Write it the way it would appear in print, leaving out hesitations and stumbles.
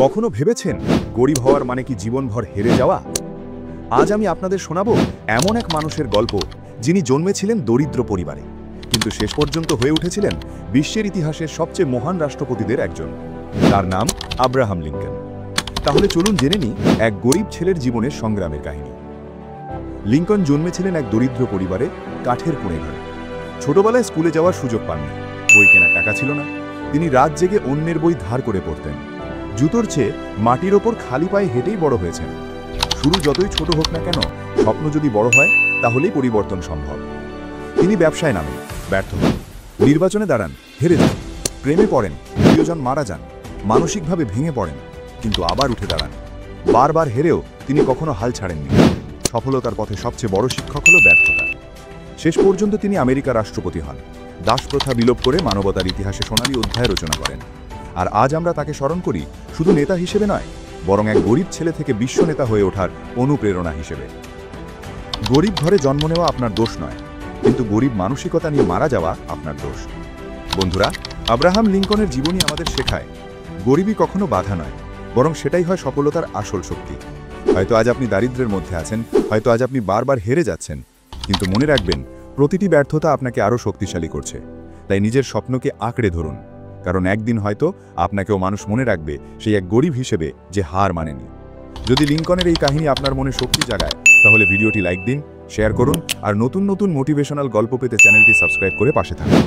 কখনো ভেবেছেন গরিব হওয়ার মানে কি জীবনভর হেরে যাওয়া? আজ আমি আপনাদের শোনাবো এমন এক মানুষের গল্প যিনি জন্মেছিলেন দরিদ্র পরিবারে, কিন্তু শেষ পর্যন্ত হয়ে উঠেছিলেন বিশ্বের ইতিহাসের সবচেয়ে মহান রাষ্ট্রপতিদের একজন। তার নাম আব্রাহাম লিঙ্কন। তাহলে চলুন জেনে নিই এক গরিব ছেলের জীবনের সংগ্রামের কাহিনী। লিঙ্কন জন্মেছিলেন এক দরিদ্র পরিবারে, কাঠের কুঁড়ে ঘরে। ছোটবেলায় স্কুলে যাওয়ার সুযোগ পাননি, বই কেনার টাকা ছিল না। তিনি রাত জেগে অন্যের বই ধার করে পড়তেন। জুতোর চেয়ে মাটির ওপর খালি পায়ে হেঁটেই বড় হয়েছেন। শুরু যতই ছোট হোক না কেন, স্বপ্ন যদি বড় হয় তাহলেই পরিবর্তন সম্ভব। তিনি ব্যবসায় নামেন, ব্যর্থ হন। নির্বাচনে দাঁড়ান, হেরে যান। প্রেমে পড়েন, প্রিয়জন মারা যান। মানসিকভাবে ভেঙে পড়েন, কিন্তু আবার উঠে দাঁড়ান। বারবার হেরেও তিনি কখনো হাল ছাড়েননি। সফলতার পথে সবচেয়ে বড় শিক্ষক হল ব্যর্থতা। শেষ পর্যন্ত তিনি আমেরিকার রাষ্ট্রপতি হন। দাসপ্রথা বিলোপ করে মানবতার ইতিহাসে সোনালী অধ্যায় রচনা করেন। আর আজ আমরা তাকে স্মরণ করি শুধু নেতা হিসেবে নয়, বরং এক গরিব ছেলে থেকে বিশ্ব নেতা হয়ে ওঠার অনুপ্রেরণা হিসেবে। গরিব ঘরে জন্ম নেওয়া আপনার দোষ নয়, কিন্তু গরিব মানসিকতা নিয়ে মারা যাওয়া আপনার দোষ। বন্ধুরা, আব্রাহাম লিঙ্কনের জীবনী আমাদের শেখায় গরিবই কখনো বাধা নয়, বরং সেটাই হয় সফলতার আসল শক্তি। হয়তো আজ আপনি দারিদ্র্যের মধ্যে আছেন, হয়তো আজ আপনি বারবার হেরে যাচ্ছেন, কিন্তু মনে রাখবেন প্রতিটি ব্যর্থতা আপনাকে আরও শক্তিশালী করছে। তাই নিজের স্বপ্নকে আঁকড়ে ধরুন, কারণ একদিন হয়তো আপনাকেও মানুষ মনে রাখবে সেই এক গরিব হিসেবে যে হার মানেনি। যদি লিঙ্কনের এই কাহিনী আপনার মনে শক্তি জাগায়, তাহলে ভিডিওটি লাইক দিন, শেয়ার করুন, আর নতুন নতুন মোটিভেশনাল গল্প পেতে চ্যানেলটি সাবস্ক্রাইব করে পাশে থাকুন।